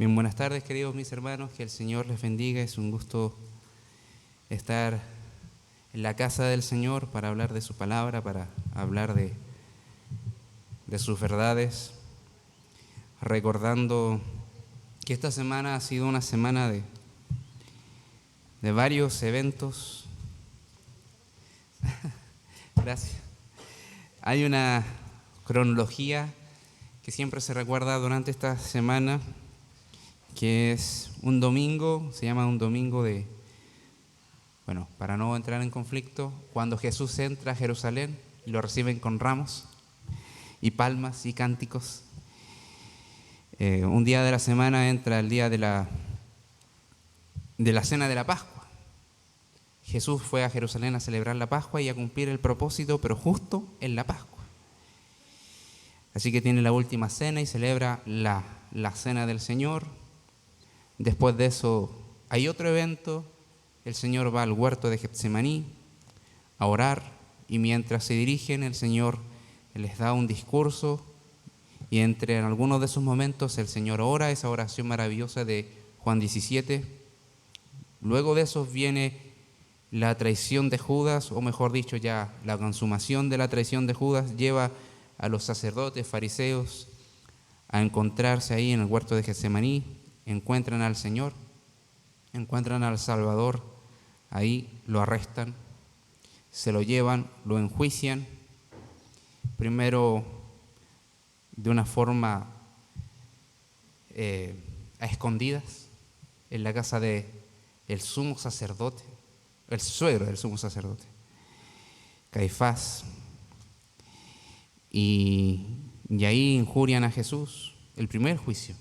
Bien, buenas tardes, queridos mis hermanos, que el Señor les bendiga. Es un gusto estar en la casa del Señor para hablar de su palabra, para hablar de sus verdades, recordando que esta semana ha sido una semana de varios eventos. Gracias. Hay una cronología que siempre se recuerda durante esta semana, que es un domingo, se llama un domingo para no entrar en conflicto, cuando Jesús entra a Jerusalén y lo reciben con ramos y palmas y cánticos. Un día de la semana entra el día de la cena de la Pascua. Jesús fue a Jerusalén a celebrar la Pascua y a cumplir el propósito, pero justo en la Pascua. Así que tiene la última cena y celebra la cena del Señor. Después de eso hay otro evento. El Señor va al huerto de Getsemaní a orar, y mientras se dirigen, el Señor les da un discurso, y en algunos de esos momentos el Señor ora esa oración maravillosa de Juan 17. Luego de eso viene la traición de Judas, o mejor dicho, ya la consumación de la traición de Judas lleva a los sacerdotes, fariseos, a encontrarse ahí en el huerto de Getsemaní. Encuentran al Señor, encuentran al Salvador, ahí lo arrestan, se lo llevan, lo enjuician, primero de una forma a escondidas, en la casa del sumo sacerdote, el suegro del sumo sacerdote, Caifás, y ahí injurian a Jesús. El primer juicio,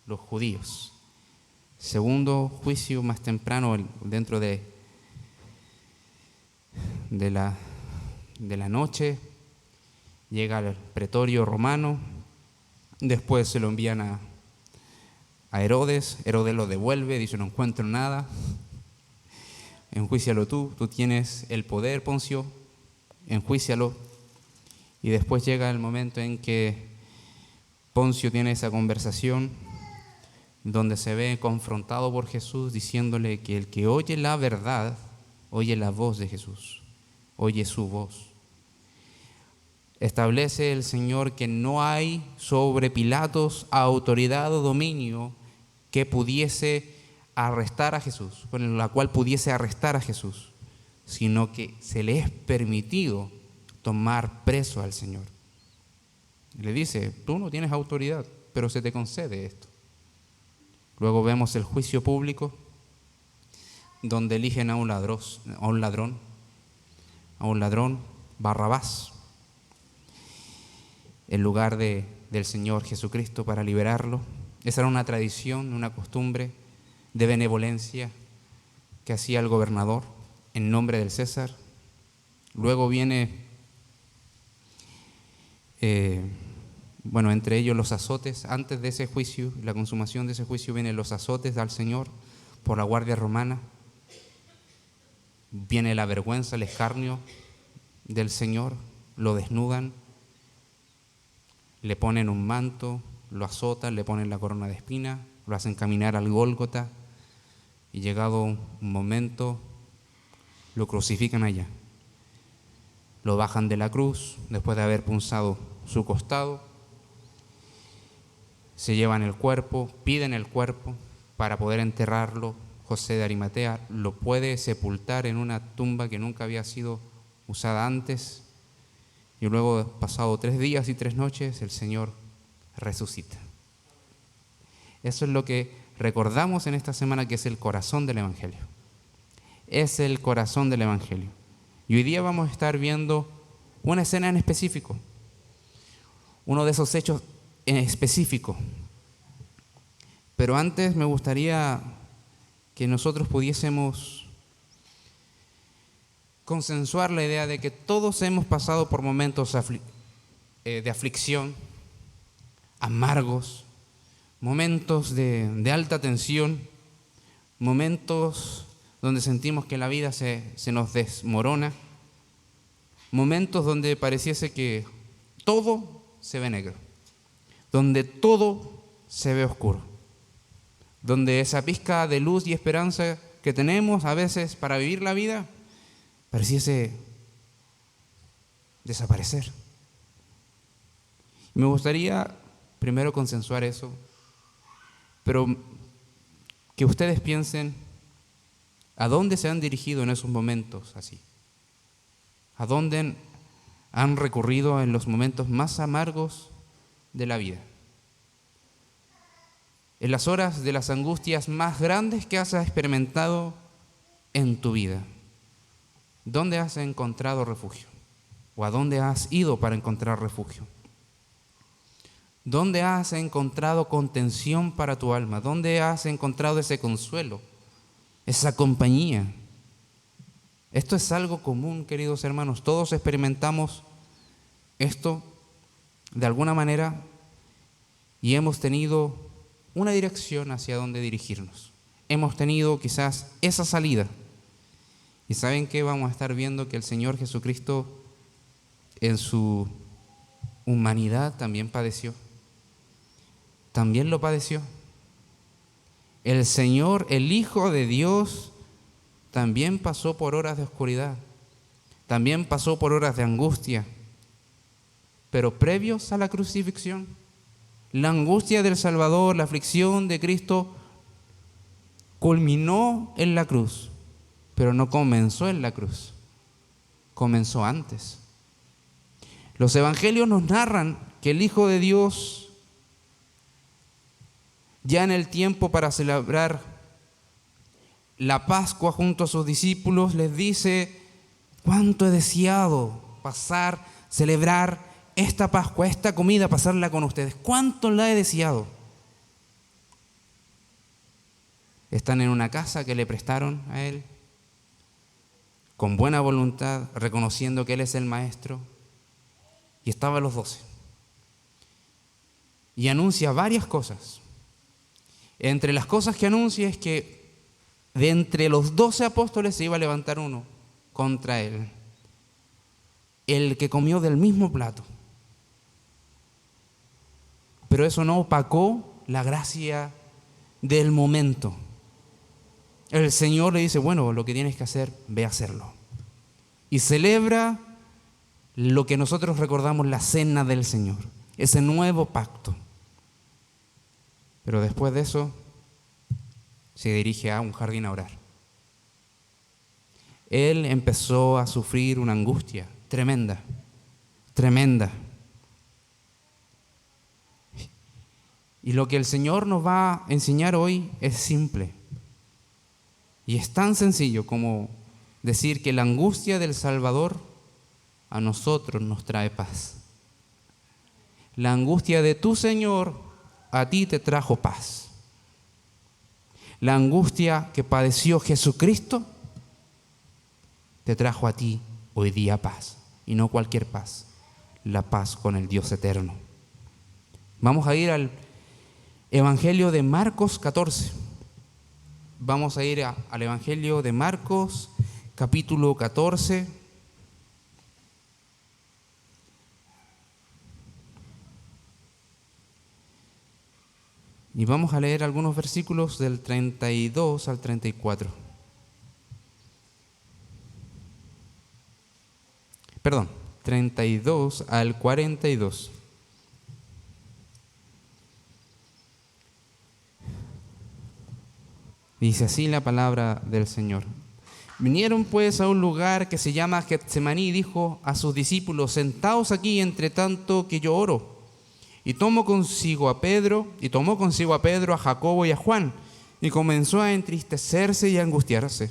los judíos. Segundo juicio, más temprano, dentro de la noche, llega al pretorio romano. Después se lo envían a Herodes. Herodes lo devuelve, dice: no encuentro nada, enjuícialo tú tienes el poder, Poncio, enjuícialo. Y después llega el momento en que Poncio tiene esa conversación donde se ve confrontado por Jesús, diciéndole que el que oye la verdad, oye la voz de Jesús, oye su voz. Establece el Señor que no hay sobre Pilatos autoridad o dominio que pudiese arrestar a Jesús, con la cual pudiese arrestar a Jesús, sino que se le es permitido tomar preso al Señor. Le dice: tú no tienes autoridad, pero se te concede esto. Luego vemos el juicio público, donde eligen a un ladrón, Barrabás, en lugar del Señor Jesucristo, para liberarlo. Esa era una tradición, una costumbre de benevolencia que hacía el gobernador en nombre del César. Luego viene entre ellos los azotes. Antes de ese juicio, la consumación de ese juicio, vienen los azotes al Señor por la guardia romana. Viene la vergüenza, el escarnio del Señor. Lo desnudan, le ponen un manto, lo azotan, le ponen la corona de espinas, lo hacen caminar al Gólgota, y llegado un momento lo crucifican allá. Lo bajan de la cruz después de haber punzado su costado. Se llevan el cuerpo, piden el cuerpo para poder enterrarlo. José de Arimatea lo puede sepultar en una tumba que nunca había sido usada antes, y luego, pasado 3 días y 3 noches, el Señor resucita. Eso es lo que recordamos en esta semana, que es el corazón del Evangelio. Es el corazón del Evangelio. Y hoy día vamos a estar viendo una escena en específico, uno de esos hechos en específico. Pero antes me gustaría que nosotros pudiésemos consensuar la idea de que todos hemos pasado por momentos de aflicción, amargos, momentos de alta tensión, momentos donde sentimos que la vida se nos desmorona, momentos donde pareciese que todo se ve negro, donde todo se ve oscuro. donde esa pizca de luz y esperanza que tenemos a veces para vivir la vida pareciese desaparecer. Me gustaría primero consensuar eso, pero que ustedes piensen a dónde se han dirigido en esos momentos así, a dónde han recurrido en los momentos más amargos de la vida, en las horas de las angustias más grandes que has experimentado en tu vida. ¿Dónde has encontrado refugio? ¿O a dónde has ido para encontrar refugio? ¿Dónde has encontrado contención para tu alma? ¿Dónde has encontrado ese consuelo, esa compañía? Esto es algo común, queridos hermanos. Todos experimentamos esto de alguna manera y hemos tenido una dirección hacia dónde dirigirnos. Hemos tenido quizás esa salida. ¿Y saben qué? Vamos a estar viendo que el Señor Jesucristo en su humanidad también padeció. También lo padeció. El Señor, el Hijo de Dios, también pasó por horas de oscuridad. También pasó por horas de angustia. Pero previos a la crucifixión, la angustia del Salvador, la aflicción de Cristo, culminó en la cruz, pero no comenzó en la cruz, comenzó antes. Los evangelios nos narran que el Hijo de Dios, ya en el tiempo para celebrar la Pascua junto a sus discípulos, les dice: cuánto he deseado celebrar esta Pascua, esta comida, pasarla con ustedes. Cuánto la he deseado. Están en una casa que le prestaron a Él, con buena voluntad, reconociendo que Él es el Maestro. Y estaban los 12. Y anuncia varias cosas. Entre las cosas que anuncia es que de entre los 12 apóstoles se iba a levantar uno contra Él, el que comió del mismo plato. Pero eso no opacó la gracia del momento. El Señor le dice: bueno, lo que tienes que hacer, ve a hacerlo. Y celebra lo que nosotros recordamos, la cena del Señor, ese nuevo pacto. Pero después de eso, se dirige a un jardín a orar. Él empezó a sufrir una angustia tremenda, tremenda. Y lo que el Señor nos va a enseñar hoy es simple. Y es tan sencillo como decir que la angustia del Salvador a nosotros nos trae paz. La angustia de tu Señor a ti te trajo paz. La angustia que padeció Jesucristo te trajo a ti hoy día paz. Y no cualquier paz, la paz con el Dios eterno. Vamos a ir al Evangelio de Marcos 14. Vamos a ir al Evangelio de Marcos, capítulo 14. Y vamos a leer algunos versículos del 32 al 34. Perdón, 32 al 42. Dice así la palabra del Señor. Vinieron pues a un lugar que se llama Getsemaní y dijo a sus discípulos: sentaos aquí entre tanto que yo oro. Y tomó consigo a Pedro, a Jacobo y a Juan, y comenzó a entristecerse y a angustiarse.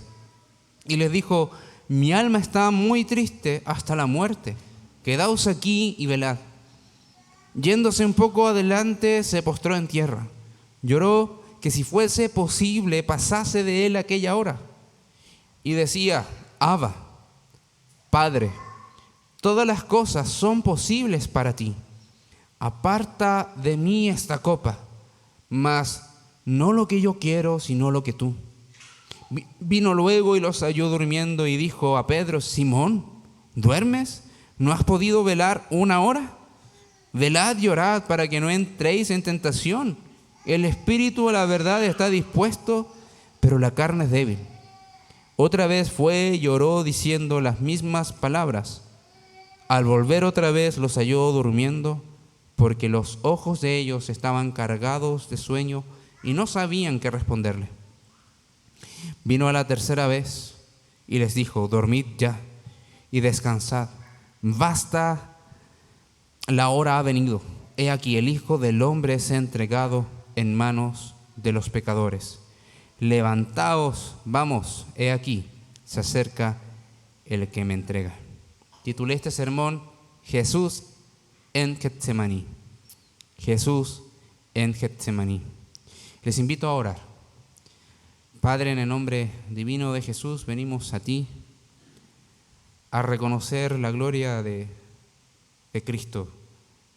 Y les dijo: mi alma está muy triste hasta la muerte. Quedaos aquí y velad. Yéndose un poco adelante, se postró en tierra. Lloró que si fuese posible pasase de él aquella hora. Y decía: Abba, Padre, todas las cosas son posibles para ti. Aparta de mí esta copa, mas no lo que yo quiero, sino lo que tú. Vino luego y los halló durmiendo y dijo a Pedro: Simón, ¿duermes? ¿No has podido velar una hora? Velad y orad para que no entréis en tentación. El espíritu a la verdad está dispuesto, pero la carne es débil. Otra vez fue y lloró diciendo las mismas palabras. Al volver otra vez los halló durmiendo, porque los ojos de ellos estaban cargados de sueño y no sabían qué responderle. Vino a la tercera vez y les dijo: dormid ya y descansad. Basta, la hora ha venido. He aquí, el Hijo del Hombre es entregado en manos de los pecadores. Levantaos, vamos, he aquí, se acerca el que me entrega. Titulé este sermón: Jesús en Getsemaní. Jesús en Getsemaní. Les invito a orar. Padre, en el nombre divino de Jesús, venimos a ti a reconocer la gloria de Cristo,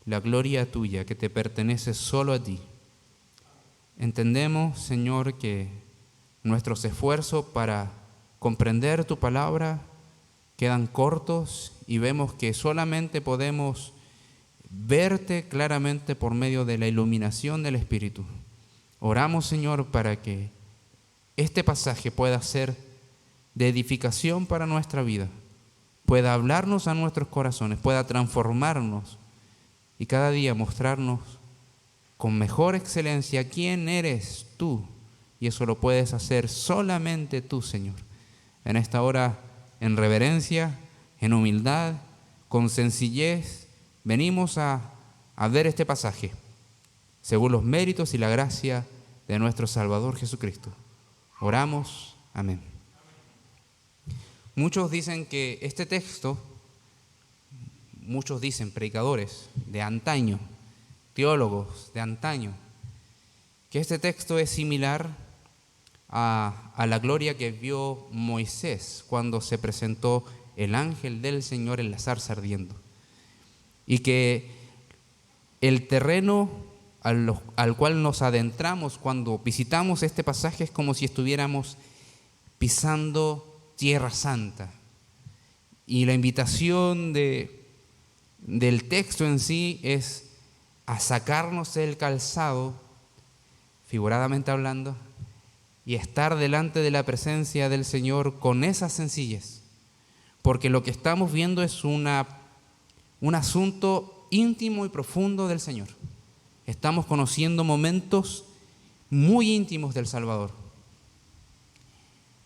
la gloria tuya que te pertenece solo a ti. Entendemos, Señor, que nuestros esfuerzos para comprender tu palabra quedan cortos y vemos que solamente podemos verte claramente por medio de la iluminación del Espíritu. Oramos, Señor, para que este pasaje pueda ser de edificación para nuestra vida, pueda hablarnos a nuestros corazones, pueda transformarnos y cada día mostrarnos con mejor excelencia quién eres tú. Y eso lo puedes hacer solamente tú, Señor. En esta hora, en reverencia, en humildad, con sencillez, venimos a ver este pasaje, según los méritos y la gracia de nuestro Salvador Jesucristo. Oramos. Amén. Muchos dicen que este texto, muchos dicen, predicadores de antaño, teólogos de antaño, que este texto es similar a la gloria que vio Moisés cuando se presentó el ángel del Señor en la zarza ardiendo. Y que el terreno al cual nos adentramos cuando visitamos este pasaje es como si estuviéramos pisando Tierra Santa. Y la invitación del texto en sí es a sacarnos el calzado, figuradamente hablando, y estar delante de la presencia del Señor con esa sencillez. Porque lo que estamos viendo es un asunto íntimo y profundo del Señor. Estamos conociendo momentos muy íntimos del Salvador.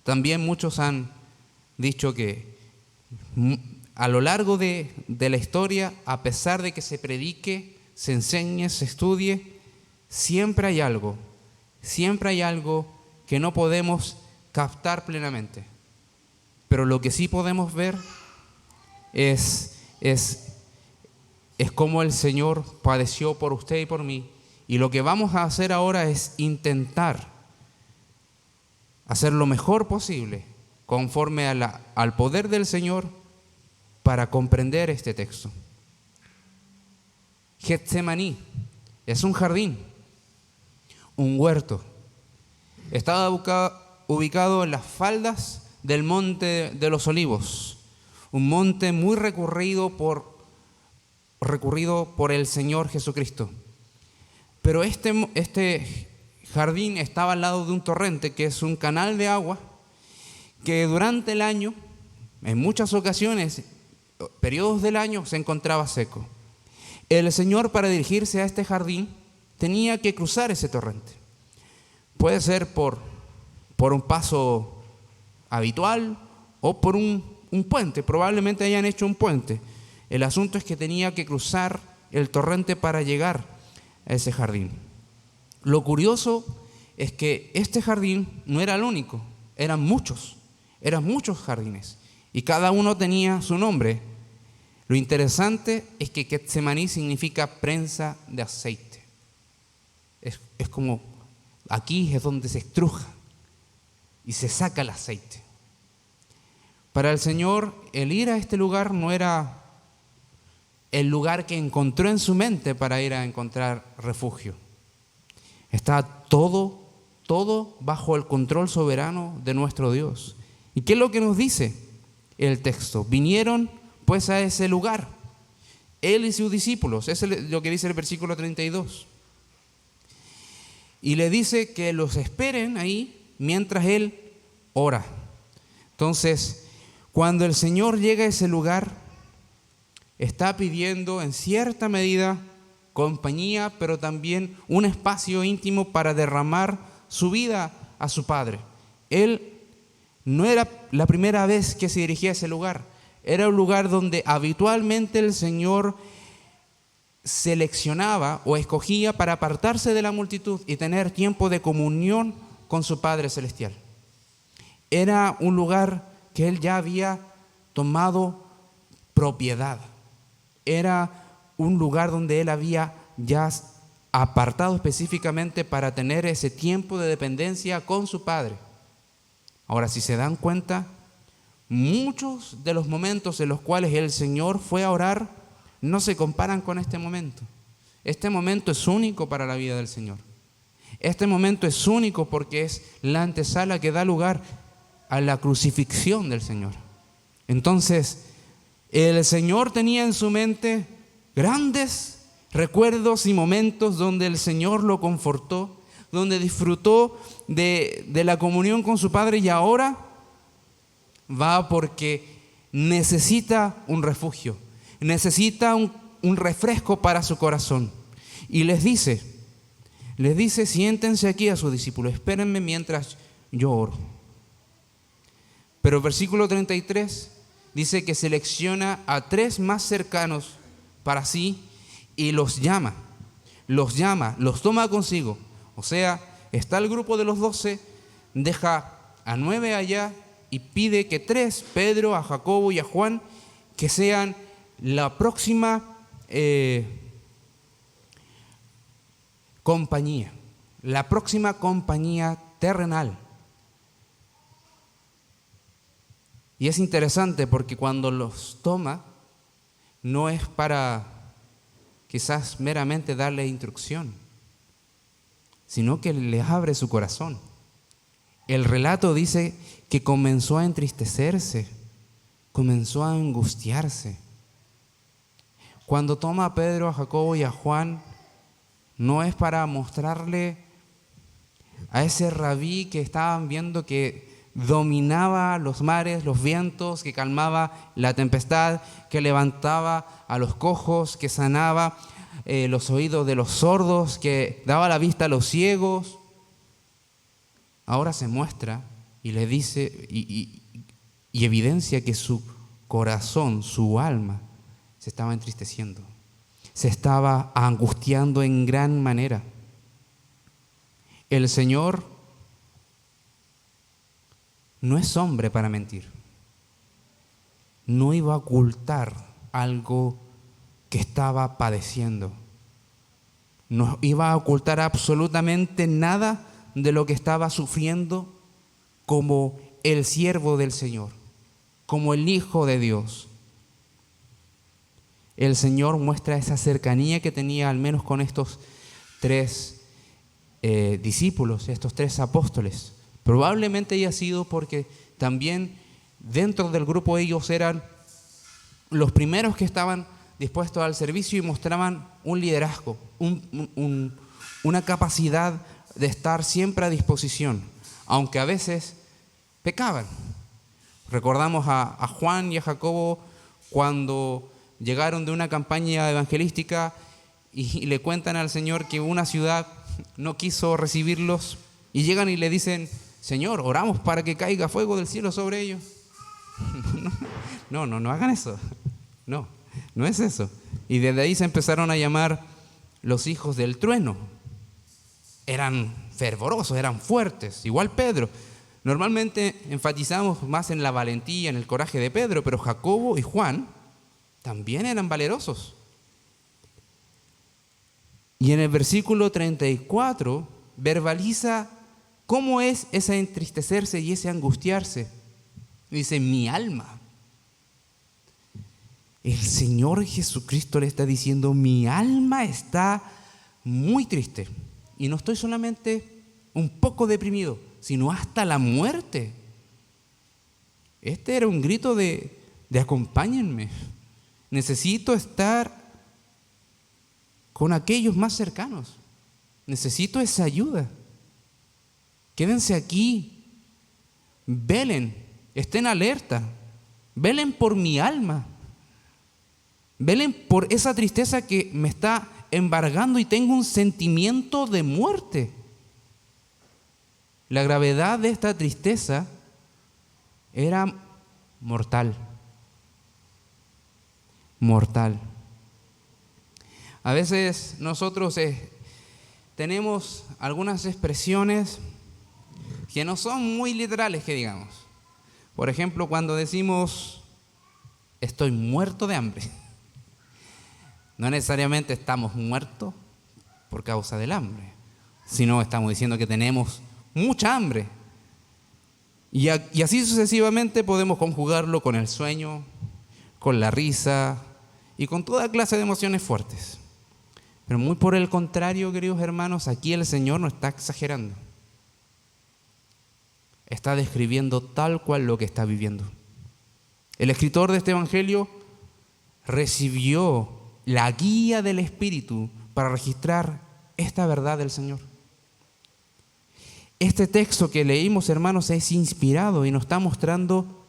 También muchos han dicho que a lo largo de la historia, a pesar de que se predique, se enseñe, se estudie, siempre hay algo que no podemos captar plenamente. Pero lo que sí podemos ver es cómo el Señor padeció por usted y por mí. Y lo que vamos a hacer ahora es intentar hacer lo mejor posible conforme al poder del Señor para comprender este texto. Getsemaní es un jardín, un huerto. Estaba ubicado en las faldas del Monte de los Olivos, un monte muy recorrido por el Señor Jesucristo. Pero este jardín estaba al lado de un torrente, que es un canal de agua, que durante el año, en muchas ocasiones, periodos del año, se encontraba seco. El Señor, para dirigirse a este jardín, tenía que cruzar ese torrente. Puede ser por un paso habitual o por un puente. Probablemente hayan hecho un puente. El asunto es que tenía que cruzar el torrente para llegar a ese jardín. Lo curioso es que este jardín no era el único, eran muchos jardines y cada uno tenía su nombre. Lo interesante es que Getsemaní significa prensa de aceite. Es como aquí es donde se estruja y se saca el aceite. Para el Señor, el ir a este lugar no era el lugar que encontró en su mente para ir a encontrar refugio. Está todo bajo el control soberano de nuestro Dios. ¿Y qué es lo que nos dice el texto? Vinieron pues a ese lugar, él y sus discípulos. Eso es lo que dice el versículo 32. y le dice que los esperen ahí mientras él ora. Entonces, cuando el Señor llega a ese lugar, está pidiendo en cierta medida compañía, pero también un espacio íntimo para derramar su vida a su Padre. Él no era la primera vez que se dirigía a ese lugar. Era un lugar donde habitualmente el Señor seleccionaba o escogía para apartarse de la multitud y tener tiempo de comunión con su Padre Celestial. Era un lugar que Él ya había tomado propiedad. Era un lugar donde Él había ya apartado específicamente para tener ese tiempo de dependencia con su Padre. Ahora, si se dan cuenta, muchos de los momentos en los cuales el Señor fue a orar no se comparan con este momento. Este momento es único para la vida del Señor. Este momento es único porque es la antesala que da lugar a la crucifixión del Señor. Entonces, el Señor tenía en su mente grandes recuerdos y momentos donde el Señor lo confortó, donde disfrutó de la comunión con su Padre, y ahora va porque necesita un refugio, necesita un refresco para su corazón. Y les dice, siéntense aquí a sus discípulos, espérenme mientras yo oro. Pero el versículo 33 dice que selecciona a 3 más cercanos para sí y los llama, los toma consigo. O sea, está el grupo de los 12, deja a 9 allá y pide que 3, Pedro, a Jacobo y a Juan, que sean la próxima compañía terrenal. Y es interesante porque cuando los toma, no es para quizás meramente darle instrucción, sino que les abre su corazón. El relato dice que comenzó a entristecerse, comenzó a angustiarse. Cuando toma a Pedro, a Jacobo y a Juan, no es para mostrarle a ese rabí que estaban viendo que dominaba los mares, los vientos, que calmaba la tempestad, que levantaba a los cojos, que sanaba los oídos de los sordos, que daba la vista a los ciegos. Ahora se muestra y le dice y evidencia que su corazón, su alma, se estaba entristeciendo, se estaba angustiando en gran manera. El Señor no es hombre para mentir. No iba a ocultar algo que estaba padeciendo. No iba a ocultar absolutamente nada de lo que estaba sufriendo como el siervo del Señor, como el Hijo de Dios. El Señor muestra esa cercanía que tenía al menos con estos 3 discípulos, estos 3 apóstoles. Probablemente haya sido porque también dentro del grupo ellos eran los primeros que estaban dispuestos al servicio y mostraban un liderazgo, una capacidad de estar siempre a disposición, aunque a veces pecaban. Recordamos a Juan y a Jacobo cuando llegaron de una campaña evangelística y le cuentan al Señor que una ciudad no quiso recibirlos y llegan y le dicen: Señor, oramos para que caiga fuego del cielo sobre ellos. No hagan eso. No es eso. Y desde ahí se empezaron a llamar los hijos del trueno. Eran fervorosos, eran fuertes, igual Pedro. Normalmente enfatizamos más en la valentía, en el coraje de Pedro, pero Jacobo y Juan también eran valerosos. Y en el versículo 34 verbaliza cómo es ese entristecerse y ese angustiarse. Dice: mi alma. El Señor Jesucristo le está diciendo: mi alma está muy triste. Y no estoy solamente un poco deprimido, sino hasta la muerte. Este era un grito de acompáñenme. Necesito estar con aquellos más cercanos. necesito esa ayuda. Quédense aquí, velen, estén alerta, velen por mi alma, velen por esa tristeza que me está embargando y tengo un sentimiento de muerte. La gravedad de esta tristeza era mortal. Mortal. A veces nosotros tenemos algunas expresiones que no son muy literales, que digamos. Por ejemplo, cuando decimos estoy muerto de hambre, no necesariamente estamos muertos por causa del hambre, sino estamos diciendo que tenemos mucha hambre. Y así sucesivamente podemos conjugarlo con el sueño, con la risa y con toda clase de emociones fuertes. Pero muy por el contrario, queridos hermanos, aquí el Señor no está exagerando. Está describiendo tal cual lo que está viviendo. El escritor de este evangelio recibió la guía del Espíritu para registrar esta verdad del Señor. Este texto que leímos, hermanos, es inspirado y nos está mostrando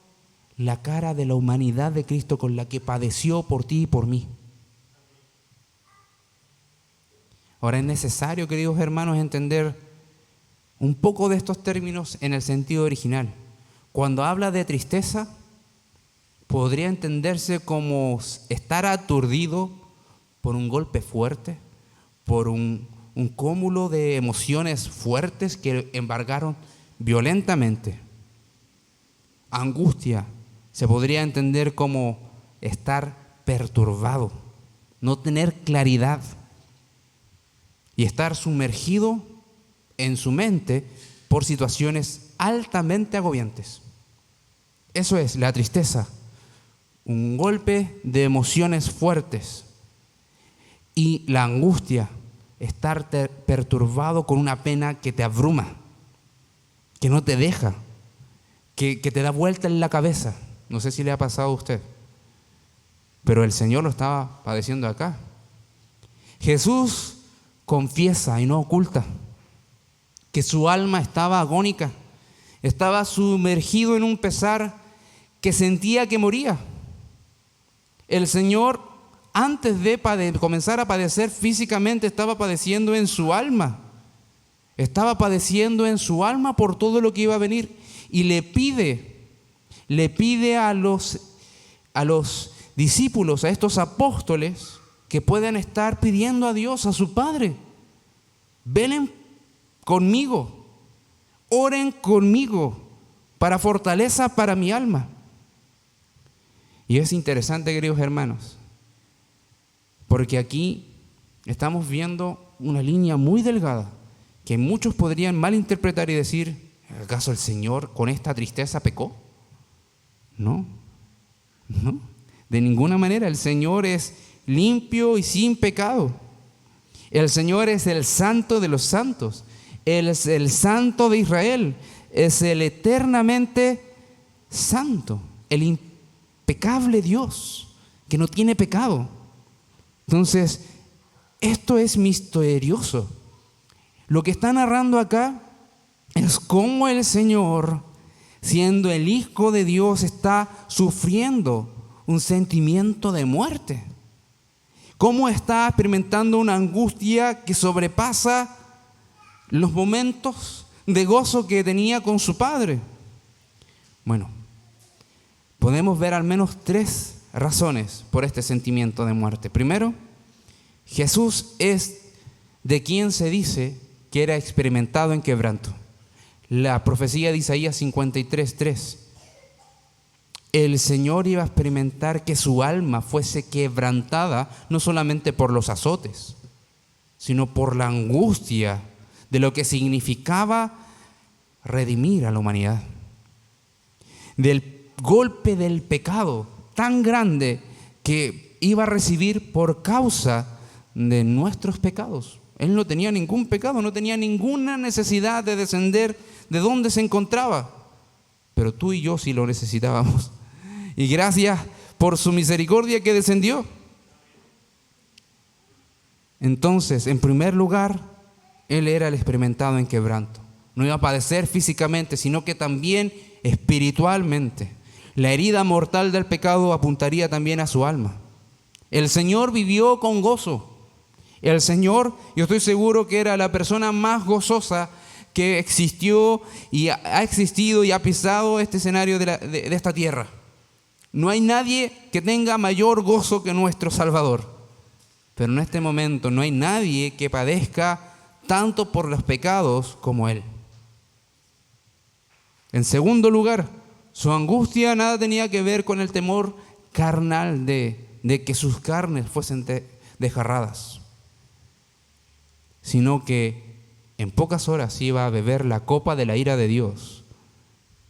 la cara de la humanidad de Cristo con la que padeció por ti y por mí. Ahora es necesario, queridos hermanos, entender un poco de estos términos en el sentido original. Cuando habla de tristeza, podría entenderse como estar aturdido por un golpe fuerte, por un cúmulo de emociones fuertes que embargaron violentamente. Angustia se podría entender como estar perturbado, no tener claridad y estar sumergido en su mente por situaciones altamente agobiantes. Eso es la tristeza, un golpe de emociones fuertes. Y la angustia, estar perturbado con una pena que te abruma, que no te deja, que te da vuelta en la cabeza. No sé si le ha pasado a usted, pero el Señor lo estaba padeciendo acá. Jesús confiesa y no oculta que su alma estaba agónica, estaba sumergido en un pesar que sentía que moría. El Señor, antes de comenzar a padecer físicamente, estaba padeciendo en su alma. Estaba padeciendo en su alma por todo lo que iba a venir. Y le pide a los discípulos, a estos apóstoles, que puedan estar pidiendo a Dios, a su Padre: velen conmigo, oren conmigo para fortaleza para mi alma. Y es interesante, queridos hermanos, porque aquí estamos viendo una línea muy delgada que muchos podrían malinterpretar y decir: ¿acaso el Señor con esta tristeza pecó? No, de ninguna manera. El Señor es limpio y sin pecado. El Señor es el Santo de los santos. Él es el Santo de Israel. Es el eternamente santo, el impecable Dios que no tiene pecado. Entonces, esto es misterioso. Lo que está narrando acá es cómo el Señor, siendo el Hijo de Dios, está sufriendo un sentimiento de muerte. Cómo está experimentando una angustia que sobrepasa los momentos de gozo que tenía con su Padre. Bueno, podemos ver al menos 3 razones por este sentimiento de muerte. Primero, Jesús es de quien se dice que era experimentado en quebranto. La profecía de Isaías 53:3. El Señor iba a experimentar que su alma fuese quebrantada, no solamente por los azotes, sino por la angustia de lo que significaba redimir a la humanidad. Del golpe del pecado tan grande que iba a recibir por causa de nuestros pecados. Él no tenía ningún pecado, no tenía ninguna necesidad de descender de donde se encontraba. Pero tú y yo sí lo necesitábamos. Y gracias por su misericordia que descendió. Entonces, en primer lugar, Él era el experimentado en quebranto. No iba a padecer físicamente, sino que también espiritualmente. La herida mortal del pecado apuntaría también a su alma. El Señor vivió con gozo. El Señor, yo estoy seguro que era la persona más gozosa que existió y ha existido y ha pisado este escenario de esta tierra. No hay nadie que tenga mayor gozo que nuestro Salvador. Pero en este momento no hay nadie que padezca tanto por los pecados como Él. En segundo lugar, su angustia nada tenía que ver con el temor carnal de que sus carnes fuesen desgarradas, sino que en pocas horas iba a beber la copa de la ira de Dios,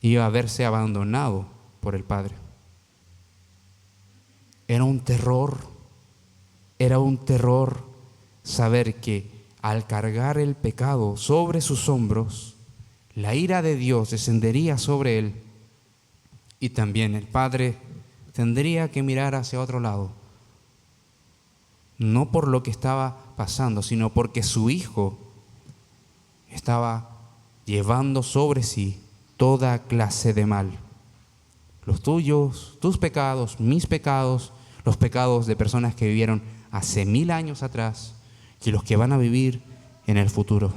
iba a verse abandonado por el Padre. Era un terror saber que al cargar el pecado sobre sus hombros, la ira de Dios descendería sobre él y también el Padre tendría que mirar hacia otro lado, no por lo que estaba pasando, sino porque su Hijo estaba llevando sobre sí toda clase de mal. Los tuyos, tus pecados, mis pecados, los pecados de personas que vivieron hace 1000 años atrás y los que van a vivir en el futuro.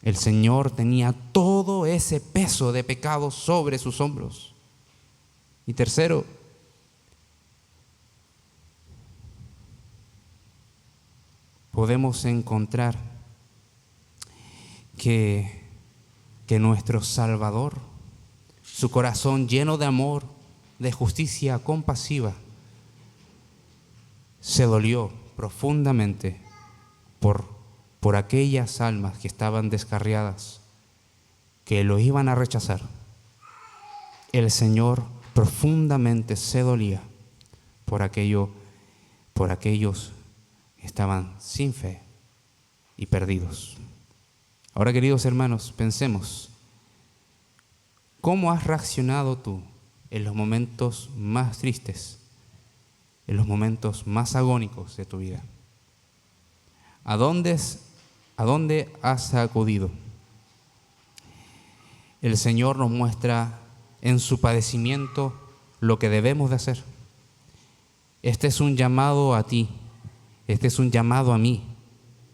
El Señor tenía todo ese peso de pecado sobre sus hombros. Y tercero, podemos encontrar que nuestro Salvador, su corazón lleno de amor, de justicia compasiva, se dolió profundamente por aquellas almas que estaban descarriadas, que lo iban a rechazar. El Señor profundamente se dolía por aquellos que estaban sin fe y perdidos. Ahora, queridos hermanos, pensemos, ¿cómo has reaccionado tú en los momentos más tristes, en los momentos más agónicos de tu vida? ¿A dónde has acudido? El Señor nos muestra en su padecimiento lo que debemos de hacer. Este es un llamado a ti, este es un llamado a mí.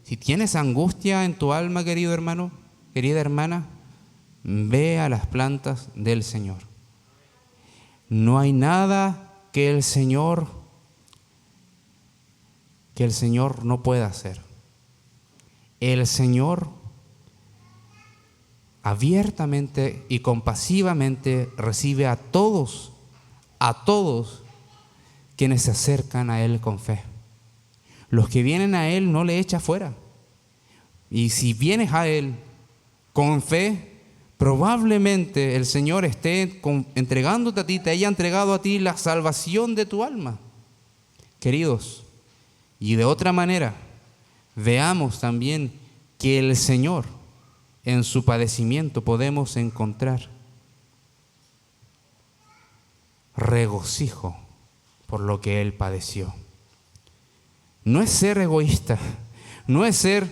Si tienes angustia en tu alma, querido hermano, querida hermana, ve a las plantas del Señor. No hay nada que el Señor no pueda hacer. El Señor abiertamente y compasivamente recibe a todos quienes se acercan a Él con fe. Los que vienen a Él no le echa fuera. Y si vienes a Él con fe, probablemente el Señor esté entregándote a ti, te haya entregado a ti la salvación de tu alma. Queridos, y de otra manera, veamos también que el Señor, en su padecimiento, podemos encontrar regocijo por lo que Él padeció. No es ser egoísta, no es ser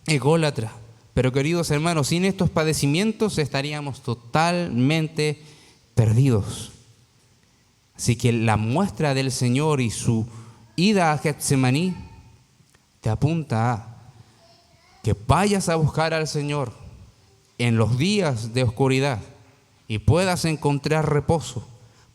ególatra, pero queridos hermanos, sin estos padecimientos estaríamos totalmente perdidos. Así que la muestra del Señor y su ida a Getsemaní te apunta a que vayas a buscar al Señor en los días de oscuridad y puedas encontrar reposo,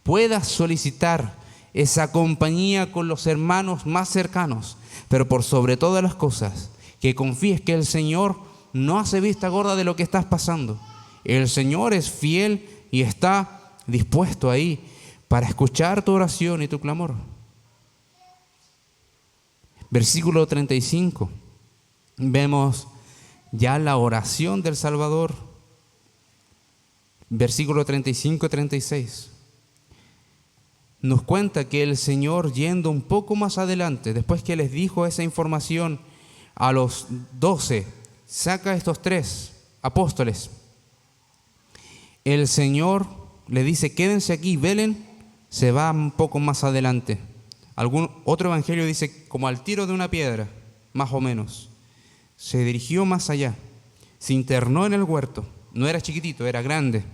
puedas solicitar esa compañía con los hermanos más cercanos, pero por sobre todas las cosas, que confíes que el Señor no hace vista gorda de lo que estás pasando. El Señor es fiel y está dispuesto ahí para escuchar tu oración y tu clamor. Versículo 35, vemos ya la oración del Salvador. Versículo 35 y 36. Nos cuenta que el Señor, yendo un poco más adelante, después que les dijo esa información a los 12, saca a estos 3 apóstoles. El Señor le dice, quédense aquí, velen, se va un poco más adelante. Otro evangelio dice como al tiro de una piedra, más o menos. se dirigió más allá, se internó en el huerto, no era chiquitito, era grande,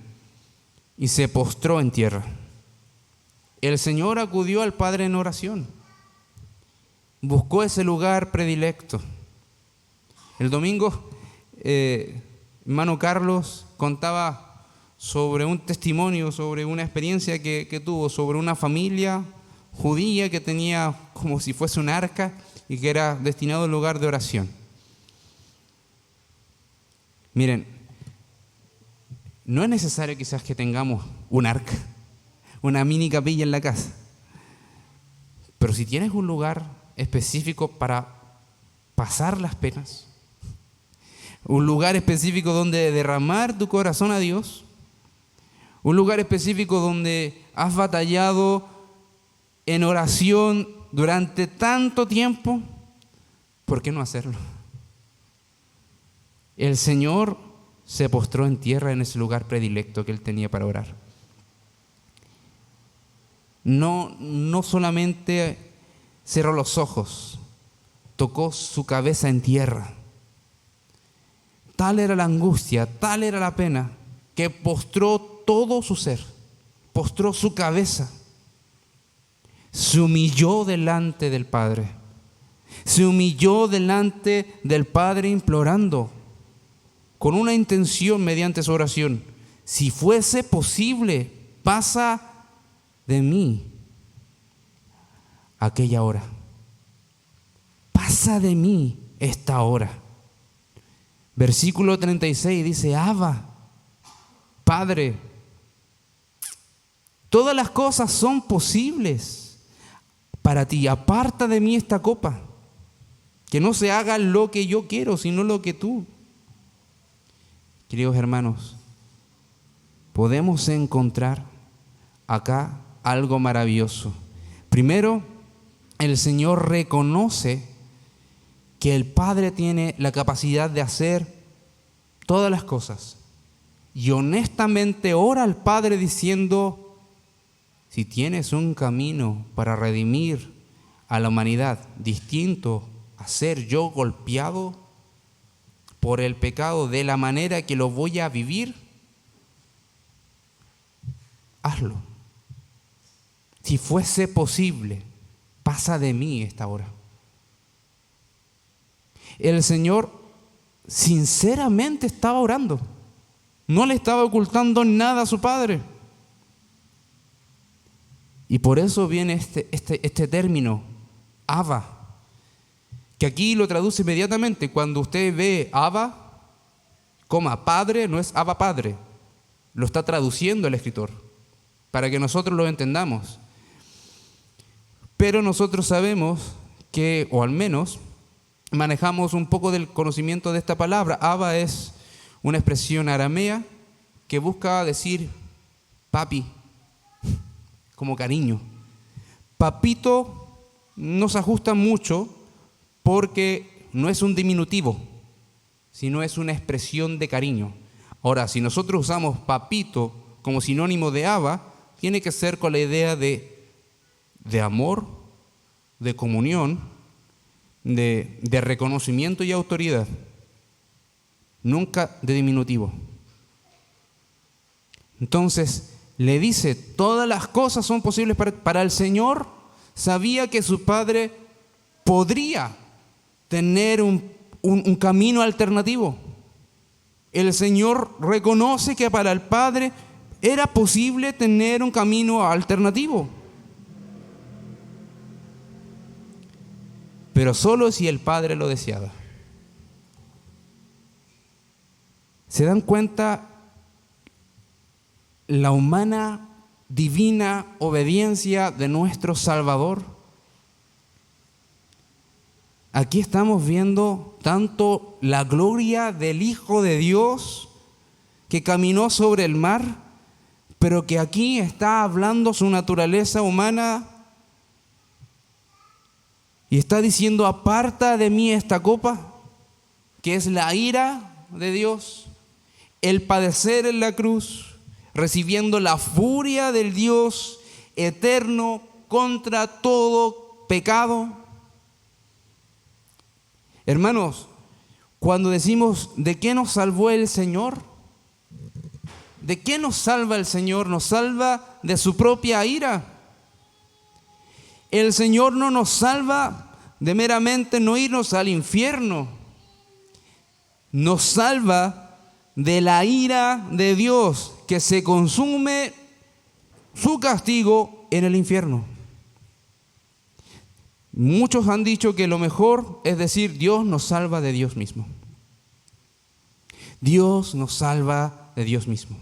y se postró en tierra. El Señor acudió al Padre en oración, buscó ese lugar predilecto. El domingo, hermano Carlos contaba sobre un testimonio, sobre una experiencia que tuvo, sobre una familia judía que tenía como si fuese un arca y que era destinado a un lugar de oración. Miren, no es necesario quizás que tengamos un arca, una mini capilla en la casa, pero si tienes un lugar específico para pasar las penas, un lugar específico donde derramar tu corazón a Dios, un lugar específico donde has batallado en oración durante tanto tiempo, ¿por qué no hacerlo? El Señor se postró en tierra en ese lugar predilecto que Él tenía para orar. No solamente cerró los ojos, tocó su cabeza en tierra. Tal era la angustia, tal era la pena, que postró todo su ser, postró su cabeza, se humilló delante del Padre, se humilló delante del Padre implorando, con una intención mediante su oración: si fuese posible, pasa de mí aquella hora, pasa de mí esta hora. Versículo 36 dice: Abba, Padre, todas las cosas son posibles para ti, aparta de mí esta copa, que no se haga lo que yo quiero, sino lo que tú. Queridos hermanos, podemos encontrar acá algo maravilloso. Primero, el Señor reconoce que el Padre tiene la capacidad de hacer todas las cosas. Y honestamente ora al Padre diciendo: si tienes un camino para redimir a la humanidad distinto a ser yo golpeado por el pecado de la manera que lo voy a vivir, hazlo. Si fuese posible, pasa de mí esta hora. El Señor sinceramente estaba orando, no le estaba ocultando nada a su Padre. Y por eso viene este término, Abba, que aquí lo traduce inmediatamente. Cuando usted ve Abba, Padre, no es Abba Padre, lo está traduciendo el escritor, para que nosotros lo entendamos. Pero nosotros sabemos que, o al menos manejamos un poco del conocimiento de esta palabra. Abba es una expresión aramea que busca decir papi, como cariño. Papito no se ajusta mucho porque no es un diminutivo, sino es una expresión de cariño. Ahora, si nosotros usamos papito como sinónimo de Abba, tiene que ser con la idea de amor, de comunión, de reconocimiento y autoridad, nunca de diminutivo. Entonces le dice: todas las cosas son posibles para el Señor. Sabía que su Padre podría tener un camino alternativo. El Señor reconoce que para el Padre era posible tener un camino alternativo, pero solo si el Padre lo deseaba. ¿Se dan cuenta la humana, divina obediencia de nuestro Salvador? Aquí estamos viendo tanto la gloria del Hijo de Dios que caminó sobre el mar, pero que aquí está hablando su naturaleza humana y está diciendo: aparta de mí esta copa, que es la ira de Dios, el padecer en la cruz, recibiendo la furia del Dios eterno contra todo pecado. Hermanos, cuando decimos, ¿de qué nos salvó el Señor? ¿De qué nos salva el Señor? Nos salva de su propia ira. El Señor no nos salva de meramente no irnos al infierno. Nos salva de la ira de Dios, que se consume su castigo en el infierno. Muchos han dicho que lo mejor es decir, Dios nos salva de Dios mismo. Dios nos salva de Dios mismo.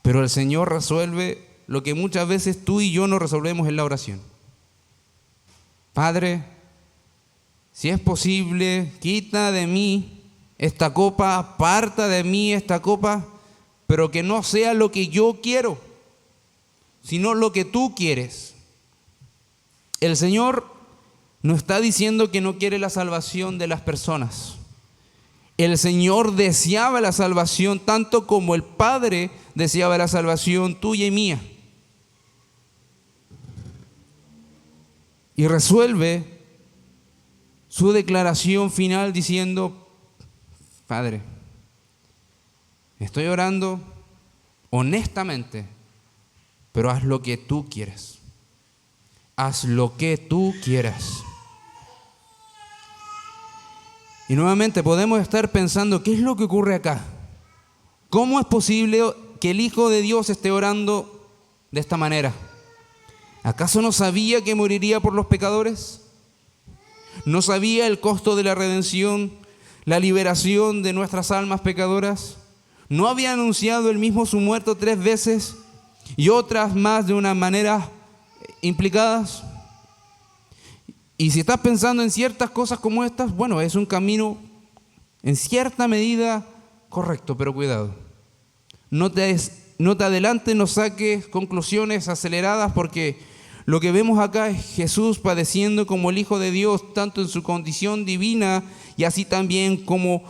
Pero el Señor resuelve lo que muchas veces tú y yo no resolvemos en la oración. Padre, si es posible, quita de mí esta copa, aparta de mí esta copa, pero que no sea lo que yo quiero, sino lo que tú quieres. El Señor no está diciendo que no quiere la salvación de las personas. El Señor deseaba la salvación tanto como el Padre deseaba la salvación tuya y mía. Y resuelve su declaración final diciendo, Padre, estoy orando honestamente, pero haz lo que tú quieras. Haz lo que tú quieras. Y nuevamente podemos estar pensando, ¿qué es lo que ocurre acá? ¿Cómo es posible que el Hijo de Dios esté orando de esta manera? ¿Acaso no sabía que moriría por los pecadores? ¿No sabía el costo de la redención, la liberación de nuestras almas pecadoras? ¿No había anunciado él mismo su muerte 3 veces y otras más de una manera implicadas? Y si estás pensando en ciertas cosas como estas, bueno, es un camino en cierta medida correcto, pero cuidado. No te adelantes, no saques conclusiones aceleradas, porque lo que vemos acá es Jesús padeciendo como el Hijo de Dios, tanto en su condición divina y así también como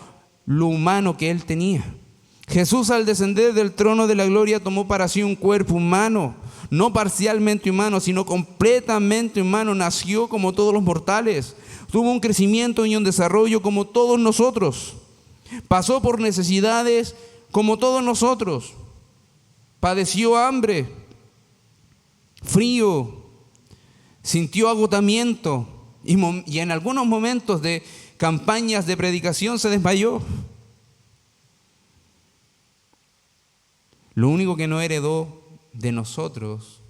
lo humano que Él tenía. Jesús, al descender del trono de la gloria, tomó para sí un cuerpo humano, no parcialmente humano, sino completamente humano. Nació como todos los mortales, tuvo un crecimiento y un desarrollo como todos nosotros, pasó por necesidades como todos nosotros, padeció hambre, frío, sintió agotamiento y en algunos momentos de campañas de predicación se desmayó. Lo único que no heredó de nosotros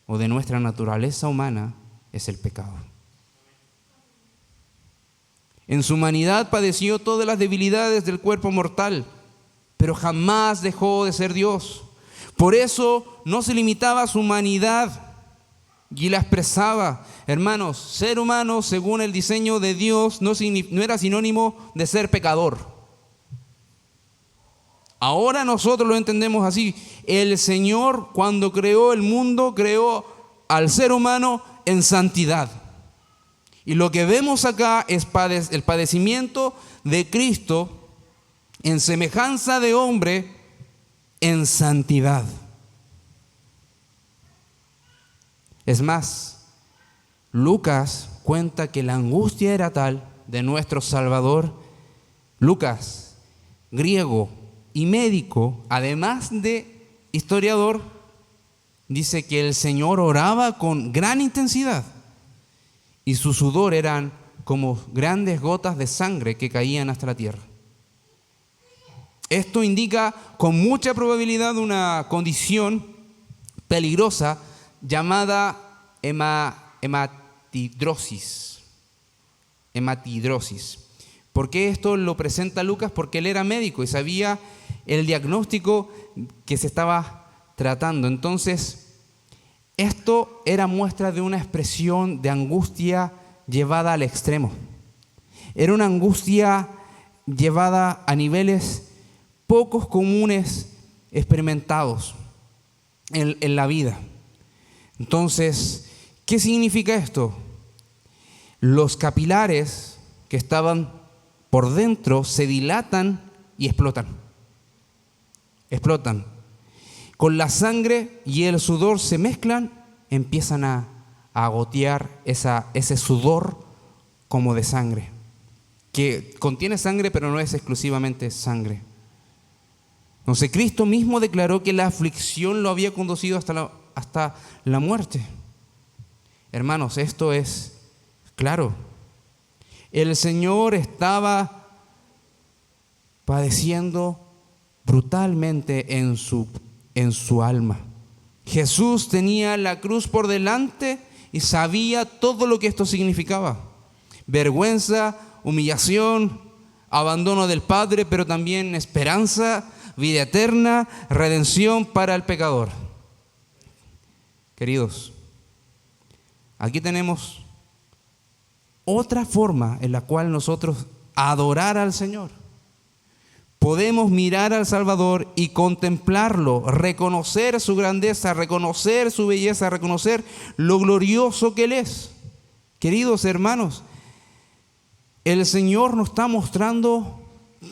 o de nuestra naturaleza humana es el pecado. En su humanidad padeció todas las debilidades del cuerpo mortal, pero jamás dejó de ser Dios. Por eso no se limitaba a su humanidad y la expresaba. Hermanos, ser humano según el diseño de Dios no era sinónimo de ser pecador. Ahora nosotros lo entendemos así. El Señor, cuando creó el mundo, creó al ser humano en santidad. Y lo que vemos acá es el padecimiento de Cristo en semejanza de hombre en santidad. Es más, Lucas cuenta que la angustia era tal de nuestro Salvador. Lucas, griego y médico, además de historiador, dice que el Señor oraba con gran intensidad y su sudor eran como grandes gotas de sangre que caían hasta la tierra. Esto indica con mucha probabilidad una condición peligrosa llamada hematidrosis. ¿Por qué esto lo presenta Lucas? Porque él era médico y sabía el diagnóstico que se estaba tratando. Entonces, esto era muestra de una expresión de angustia llevada al extremo. Era una angustia llevada a niveles pocos comunes experimentados en la vida. Entonces, ¿qué significa esto? Los capilares que estaban por dentro se dilatan y explotan. Con la sangre y el sudor se mezclan, empiezan a gotear ese sudor como de sangre. que contiene sangre, pero no es exclusivamente sangre. Entonces Cristo mismo declaró que la aflicción lo había conducido hasta la muerte. Hermanos, esto es claro. El Señor estaba padeciendo brutalmente en su alma. Jesús tenía la cruz por delante y sabía todo lo que esto significaba. Vergüenza, humillación, abandono del Padre, pero también esperanza, vida eterna, redención para el pecador. Queridos, aquí tenemos otra forma en la cual nosotros adorar al Señor. Podemos mirar al Salvador y contemplarlo, reconocer su grandeza, reconocer su belleza, reconocer lo glorioso que Él es. Queridos hermanos, el Señor nos está mostrando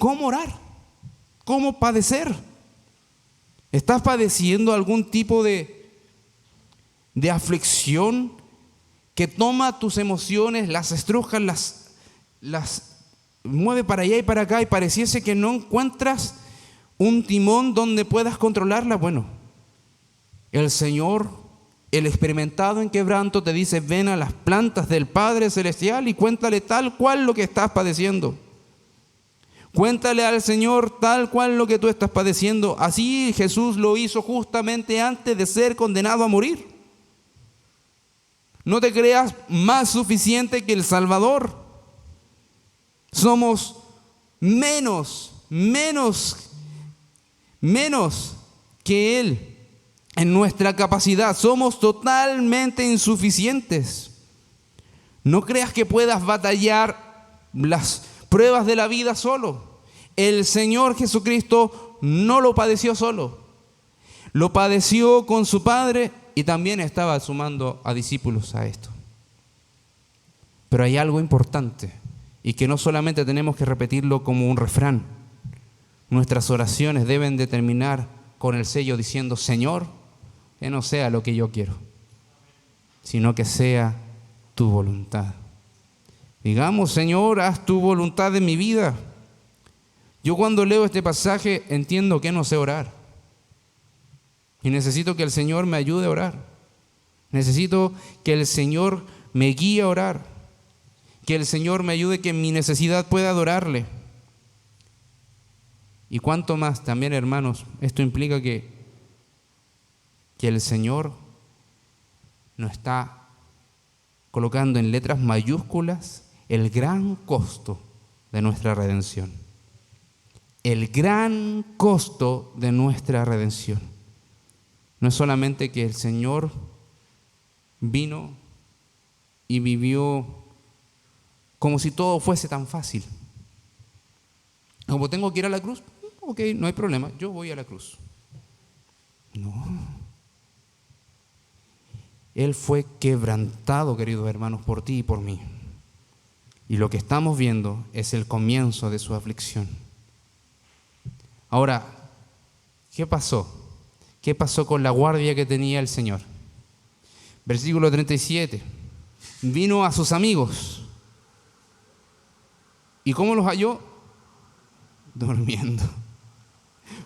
cómo orar, cómo padecer. ¿Estás padeciendo algún tipo de aflicción que toma tus emociones, las estruja, las mueve para allá y para acá y pareciese que no encuentras un timón donde puedas controlarla? Bueno, el Señor, el experimentado en quebranto, te dice: ven a las plantas del Padre Celestial y cuéntale tal cual lo que estás padeciendo. Cuéntale al Señor tal cual lo que tú estás padeciendo. Así Jesús lo hizo justamente antes de ser condenado a morir. No te creas más suficiente que el Salvador. Somos menos que Él en nuestra capacidad. Somos totalmente insuficientes. No creas que puedas batallar las pruebas de la vida solo. El Señor Jesucristo no lo padeció solo. Lo padeció con su Padre y también estaba sumando a discípulos a esto. Pero hay algo importante y que no solamente tenemos que repetirlo como un refrán. Nuestras oraciones deben de terminar con el sello diciendo: Señor, que no sea lo que yo quiero, sino que sea tu voluntad. Digamos: Señor, haz tu voluntad en mi vida. Yo cuando leo este pasaje entiendo que no sé orar. Y necesito que el Señor me ayude a orar. Necesito que el Señor me guíe a orar. Que el Señor me ayude, que en mi necesidad pueda adorarle. Y cuánto más también, hermanos, esto implica que el Señor nos está colocando en letras mayúsculas el gran costo de nuestra redención. El gran costo de nuestra redención. No es solamente que el Señor vino y vivió como si todo fuese tan fácil. Como tengo que ir a la cruz, ok, no hay problema, yo voy a la cruz. No. Él fue quebrantado, queridos hermanos, por ti y por mí. Y lo que estamos viendo es el comienzo de su aflicción. Ahora, ¿qué pasó? ¿Qué pasó con la guardia que tenía el Señor? Versículo 37. Vino a sus amigos. ¿Y cómo los halló? Durmiendo.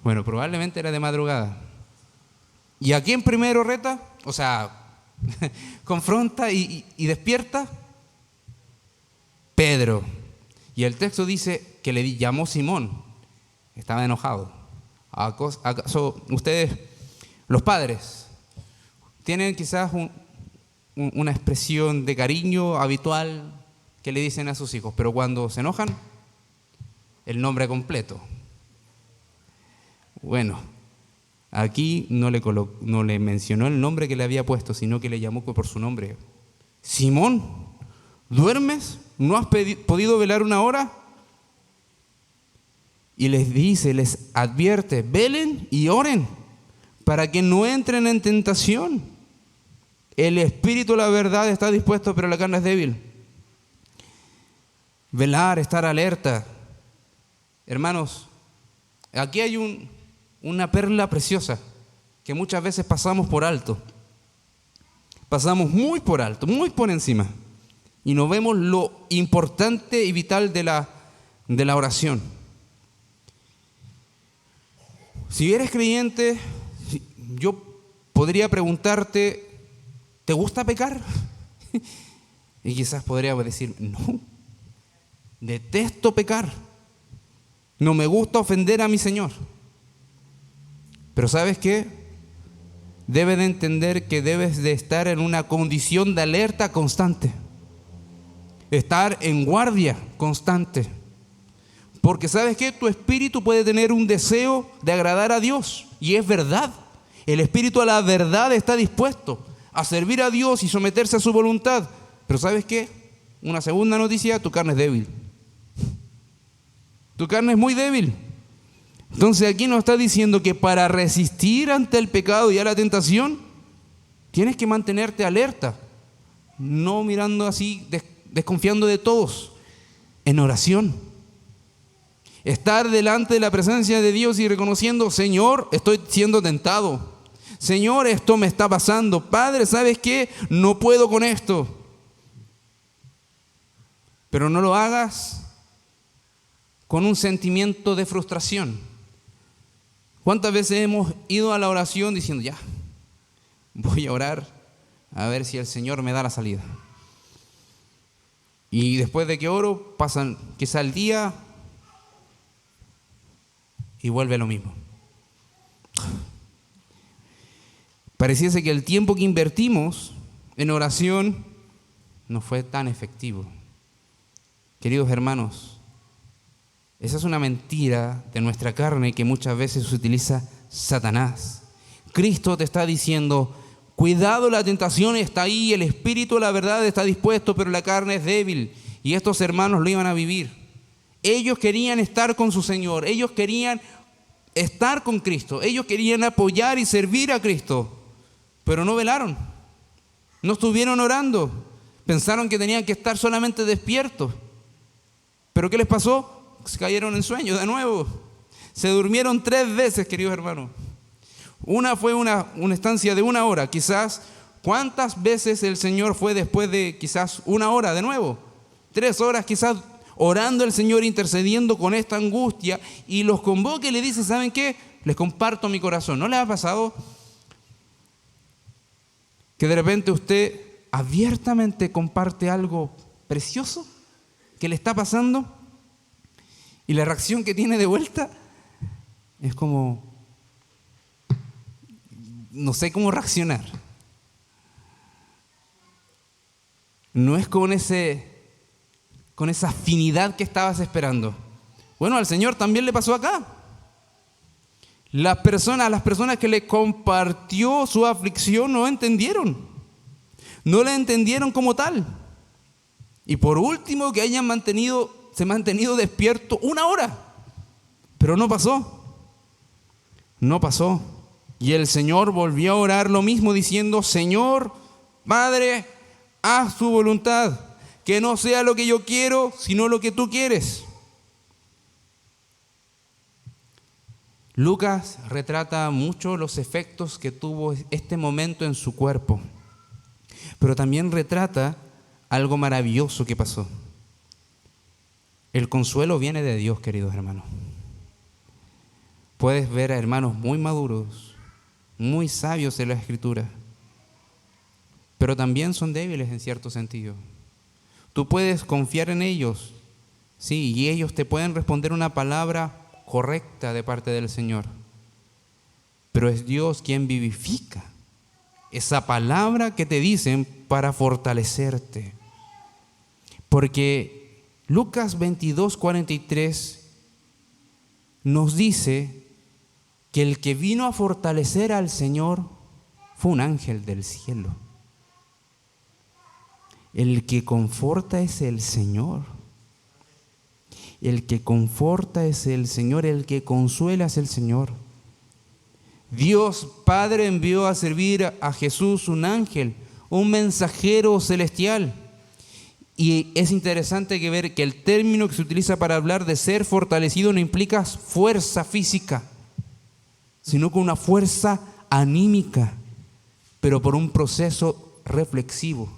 Bueno, probablemente era de madrugada. ¿Y a quién primero reta? O sea, confronta y despierta. Pedro. Y el texto dice que le llamó Simón. Estaba enojado. ¿Acaso ustedes, los padres, tienen quizás una expresión de cariño habitual que le dicen a sus hijos, pero cuando se enojan, el nombre completo? Bueno, aquí no le mencionó el nombre que le había puesto, sino que le llamó por su nombre. Simón, ¿duermes? ¿No has podido velar una hora? Y les dice, les advierte: velen y oren para que no entren en tentación. El espíritu, la verdad, está dispuesto, pero la carne es débil. Velar, estar alerta. Hermanos, aquí hay una perla preciosa que muchas veces pasamos por alto. Pasamos muy por alto, muy por encima. Y no vemos lo importante y vital de de la oración. Si eres creyente, yo podría preguntarte, ¿te gusta pecar? Y quizás podría decir, no, detesto pecar. No me gusta ofender a mi Señor. Pero ¿sabes qué? Debes de entender que debes de estar en una condición de alerta constante. Estar en guardia constante. Porque ¿sabes qué? Tu espíritu puede tener un deseo de agradar a Dios. Y es verdad. El espíritu a la verdad está dispuesto a servir a Dios y someterse a su voluntad. Pero ¿sabes qué? Una segunda noticia, tu carne es débil. Tu carne es muy débil. Entonces aquí nos está diciendo que para resistir ante el pecado y a la tentación, tienes que mantenerte alerta. No mirando así, desconfiando de todos. En oración. Estar delante de la presencia de Dios y reconociendo, Señor, estoy siendo tentado. Señor, esto me está pasando. Padre, ¿sabes qué? No puedo con esto. Pero no lo hagas con un sentimiento de frustración. ¿Cuántas veces hemos ido a la oración diciendo, ya, voy a orar a ver si el Señor me da la salida? Y después de que oro, pasan quizá el día y vuelve lo mismo. Pareciese que el tiempo que invertimos en oración no fue tan efectivo. Queridos hermanos, esa es una mentira de nuestra carne que muchas veces utiliza Satanás. Cristo te está diciendo, cuidado, la tentación está ahí, el espíritu de la verdad está dispuesto, pero la carne es débil. Y estos hermanos lo iban a vivir. Ellos querían estar con su Señor, ellos querían estar con Cristo, ellos querían apoyar y servir a Cristo, pero no velaron, no estuvieron orando, pensaron que tenían que estar solamente despiertos. ¿Pero qué les pasó? Se cayeron en sueño de nuevo. Se durmieron 3 veces, queridos hermanos. Una fue una estancia de 1 hora. Quizás, ¿cuántas veces el Señor fue después de quizás 1 hora de nuevo? 3 horas quizás orando al Señor, intercediendo con esta angustia, y los convoca y le dice, ¿saben qué? Les comparto mi corazón. ¿No les ha pasado que de repente usted abiertamente comparte algo precioso que le está pasando y la reacción que tiene de vuelta es como, no sé cómo reaccionar? No es con esa afinidad que estabas esperando. Bueno, al Señor también le pasó acá. Las personas que le compartió su aflicción no entendieron. No la entendieron como tal. Y por último, que se mantenido despierto 1 hora. Pero no pasó. No pasó. Y el Señor volvió a orar lo mismo diciendo, Señor, Padre, haz tu voluntad. Que no sea lo que yo quiero, sino lo que tú quieres. Lucas retrata mucho los efectos que tuvo este momento en su cuerpo, pero también retrata algo maravilloso que pasó. El consuelo viene de Dios, queridos hermanos. Puedes ver a hermanos muy maduros, muy sabios en la Escritura, pero también son débiles en cierto sentido. Tú puedes confiar en ellos, sí, y ellos te pueden responder una palabra correcta de parte del Señor. Pero es Dios quien vivifica esa palabra que te dicen para fortalecerte. Porque Lucas 22:43 nos dice que el que vino a fortalecer al Señor fue un ángel del cielo. El que conforta es el Señor. El que conforta es el Señor. El que consuela es el Señor. Dios Padre envió a servir a Jesús un ángel, un mensajero celestial. Y es interesante ver que el término que se utiliza para hablar de ser fortalecido no implica fuerza física, sino con una fuerza anímica, pero por un proceso reflexivo.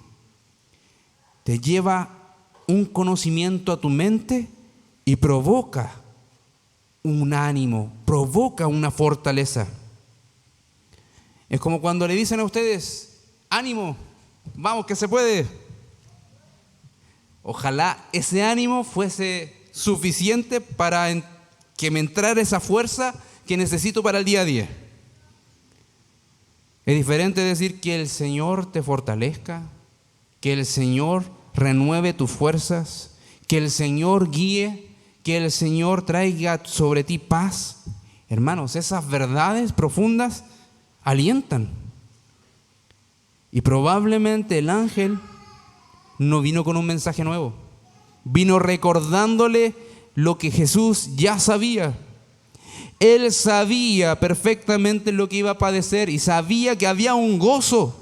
Te lleva un conocimiento a tu mente y provoca un ánimo, provoca una fortaleza. Es como cuando le dicen a ustedes: ánimo, vamos que se puede. Ojalá ese ánimo fuese suficiente para que me entrara esa fuerza que necesito para el día a día. Es diferente decir que el Señor te fortalezca, que el Señor renueve tus fuerzas, que el Señor guíe, que el Señor traiga sobre ti paz. Hermanos, esas verdades profundas alientan. Y probablemente el ángel no vino con un mensaje nuevo, vino recordándole lo que Jesús ya sabía. Él sabía perfectamente lo que iba a padecer y sabía que había un gozo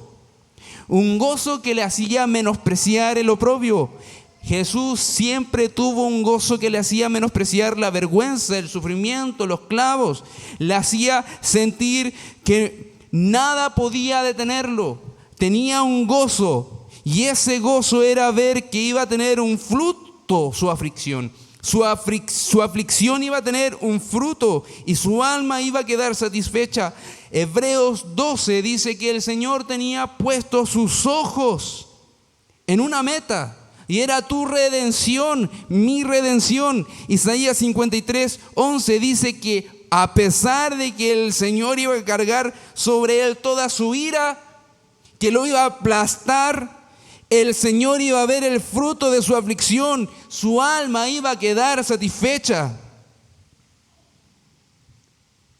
que le hacía menospreciar el oprobio. Jesús siempre tuvo un gozo que le hacía menospreciar la vergüenza, el sufrimiento, los clavos. Le hacía sentir que nada podía detenerlo. Tenía un gozo, y ese gozo era ver que iba a tener un fruto su aflicción. Su aflicción iba a tener un fruto y su alma iba a quedar satisfecha. Hebreos 12 dice que el Señor tenía puestos sus ojos en una meta, y era tu redención, mi redención. Isaías 53:11 dice que a pesar de que el Señor iba a cargar sobre él toda su ira, que lo iba a aplastar, el Señor iba a ver el fruto de su aflicción, su alma iba a quedar satisfecha.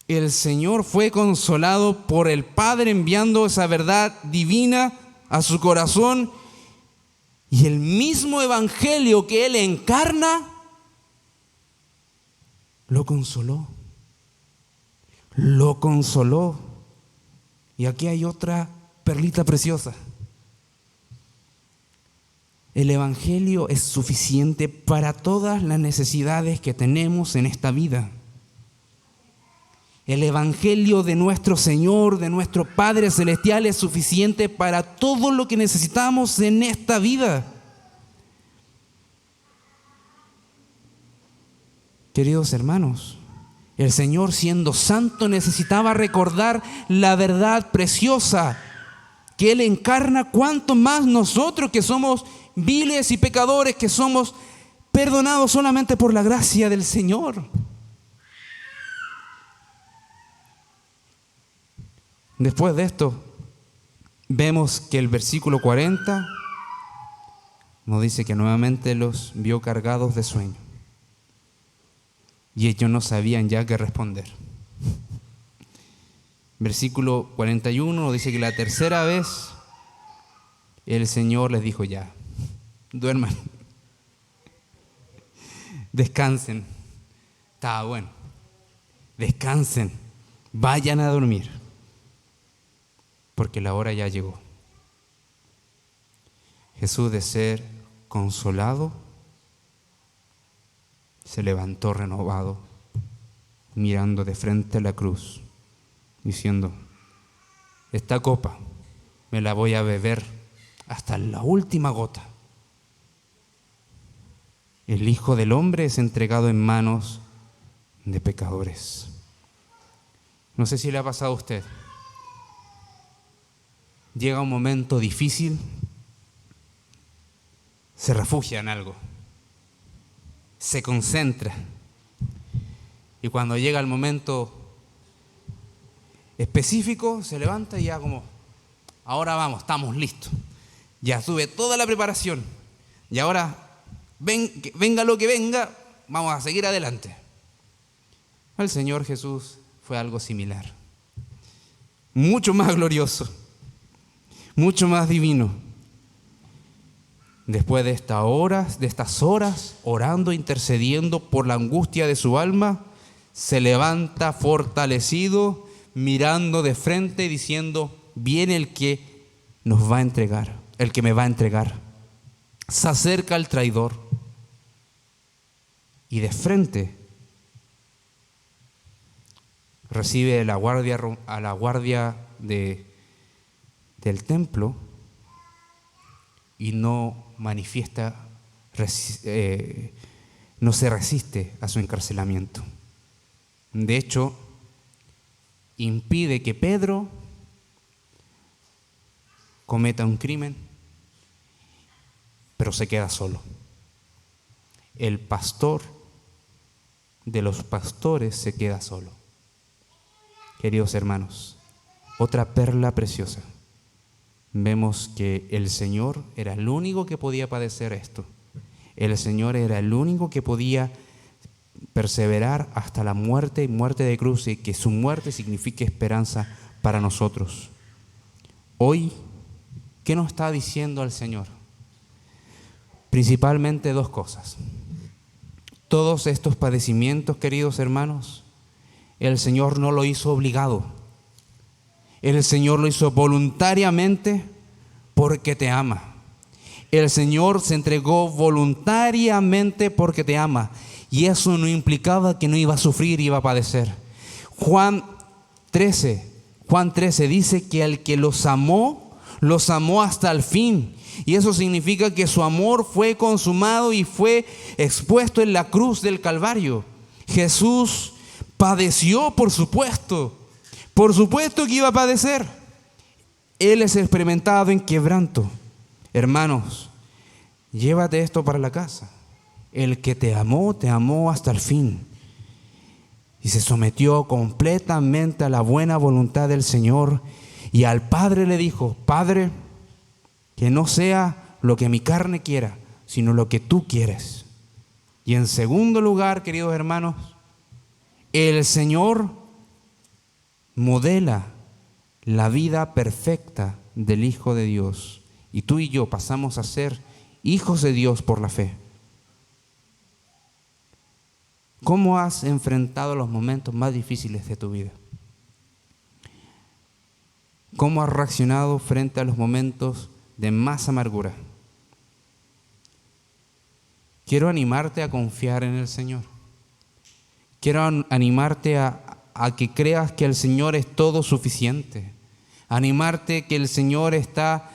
El Señor fue consolado por el Padre enviando esa verdad divina a su corazón, y el mismo evangelio que Él encarna lo consoló. Lo consoló. Y aquí hay otra perlita preciosa. El evangelio es suficiente para todas las necesidades que tenemos en esta vida. El evangelio de nuestro Señor, de nuestro Padre Celestial, es suficiente para todo lo que necesitamos en esta vida. Queridos hermanos, el Señor, siendo santo, necesitaba recordar la verdad preciosa que Él encarna. Cuanto más nosotros, que somos viles y pecadores, que somos perdonados solamente por la gracia del Señor. Después de esto, vemos que el versículo 40 nos dice que nuevamente los vio cargados de sueño, y ellos no sabían ya qué responder. Versículo 41 nos dice que la tercera vez el Señor les dijo: ya, duerman, descansen. Estaba bueno, descansen, vayan a dormir, porque la hora ya llegó. Jesús, de ser consolado, se levantó renovado, mirando de frente a la cruz, diciendo: esta copa me la voy a beber hasta la última gota. El Hijo del Hombre es entregado en manos de pecadores. No sé si le ha pasado a usted. Llega un momento difícil, se refugia en algo, se concentra, y cuando llega el momento específico se levanta y ya como: ahora vamos, estamos listos, ya tuve toda la preparación y ahora venga lo que venga, vamos a seguir adelante. Al Señor Jesús fue algo similar, mucho más glorioso, mucho más divino. Después de estas horas, orando, intercediendo por la angustia de su alma, se levanta fortalecido, mirando de frente, diciendo: viene el que nos va a entregar, el que me va a entregar. Se acerca el traidor, y de frente recibe a la guardia del templo, y no manifiesta no se resiste a su encarcelamiento. De hecho, impide que Pedro cometa un crimen, pero se queda solo. El pastor de los pastores se queda solo. Queridos hermanos, otra perla preciosa. Vemos que el Señor era el único que podía padecer esto. El Señor era el único que podía perseverar hasta la muerte y muerte de cruz, y que su muerte signifique esperanza para nosotros. Hoy, ¿qué nos está diciendo el Señor? Principalmente dos cosas. Todos estos padecimientos, queridos hermanos, el Señor no lo hizo obligado. El Señor lo hizo voluntariamente porque te ama. El Señor se entregó voluntariamente porque te ama. Y eso no implicaba que no iba a sufrir, iba a padecer. Juan 13 dice que al que los amó hasta el fin. Y eso significa que su amor fue consumado y fue expuesto en la cruz del Calvario. Jesús padeció, por supuesto que iba a padecer. Él es experimentado en quebranto. Hermanos, llévate esto para la casa. El que te amó hasta el fin. Y se sometió completamente a la buena voluntad del Señor. Y al Padre le dijo: Padre, que no sea lo que mi carne quiera, sino lo que tú quieres. Y en segundo lugar, queridos hermanos, el Señor modela la vida perfecta del Hijo de Dios. Y tú y yo pasamos a ser hijos de Dios por la fe. ¿Cómo has enfrentado los momentos más difíciles de tu vida? ¿Cómo has reaccionado frente a los momentos de más amargura? Quiero animarte a confiar en el Señor. Quiero animarte a que creas que el Señor es todo suficiente. Animarte que el Señor está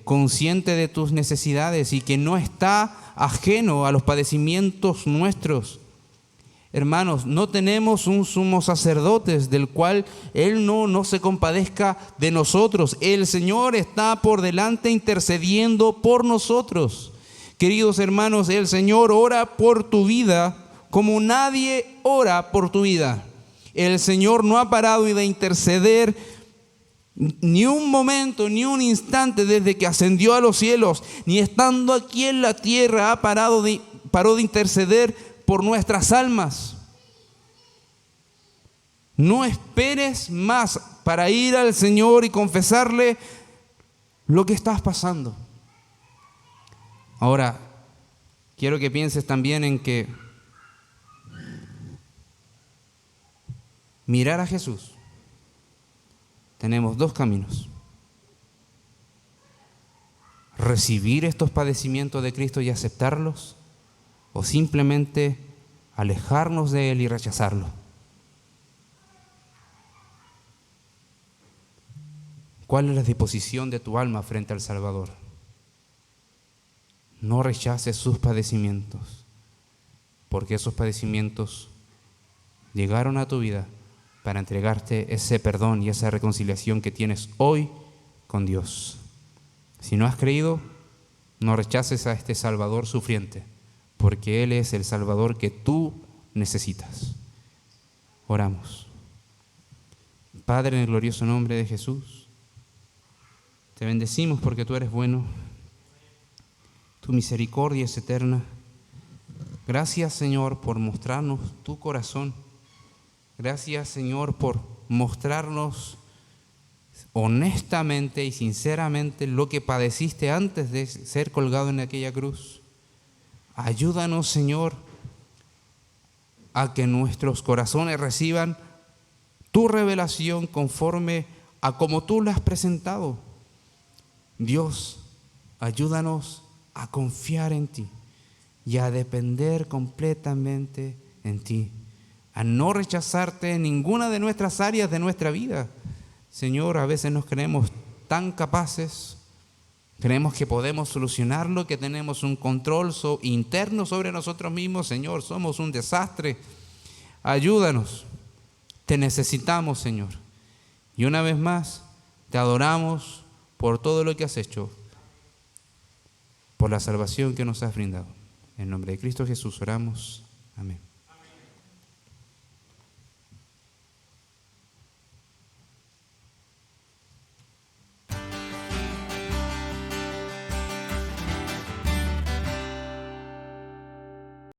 consciente de tus necesidades y que no está ajeno a los padecimientos nuestros. Hermanos, no tenemos un sumo sacerdote del cual Él no se compadezca de nosotros. El Señor está por delante intercediendo por nosotros. Queridos hermanos, el Señor ora por tu vida como nadie ora por tu vida. El Señor no ha parado de interceder ni un momento, ni un instante desde que ascendió a los cielos, ni estando aquí en la tierra paró de interceder por nuestras almas. No esperes más para ir al Señor y confesarle lo que estás pasando. Ahora, quiero que pienses también en que mirar a Jesús, tenemos dos caminos: recibir estos padecimientos de Cristo y aceptarlos, o simplemente alejarnos de Él y rechazarlo. ¿Cuál es la disposición de tu alma frente al Salvador? No rechaces sus padecimientos, porque esos padecimientos llegaron a tu vida para entregarte ese perdón y esa reconciliación que tienes hoy con Dios. Si no has creído, no rechaces a este Salvador sufriente, porque Él es el Salvador que tú necesitas. Oramos. Padre, en el glorioso nombre de Jesús, te bendecimos porque tú eres bueno. Tu misericordia es eterna. Gracias, Señor, por mostrarnos tu corazón. Gracias, Señor, por mostrarnos honestamente y sinceramente lo que padeciste antes de ser colgado en aquella cruz. Ayúdanos, Señor, a que nuestros corazones reciban tu revelación conforme a como tú la has presentado. Dios, ayúdanos a confiar en ti y a depender completamente en ti, a no rechazarte en ninguna de nuestras áreas de nuestra vida. Señor, a veces nos creemos tan capaces, Creemos que podemos solucionarlo, que tenemos un control interno sobre nosotros mismos. Señor, somos un desastre. Ayúdanos. Te necesitamos, Señor. Y una vez más, te adoramos por todo lo que has hecho, por la salvación que nos has brindado. En nombre de Cristo Jesús oramos. Amén.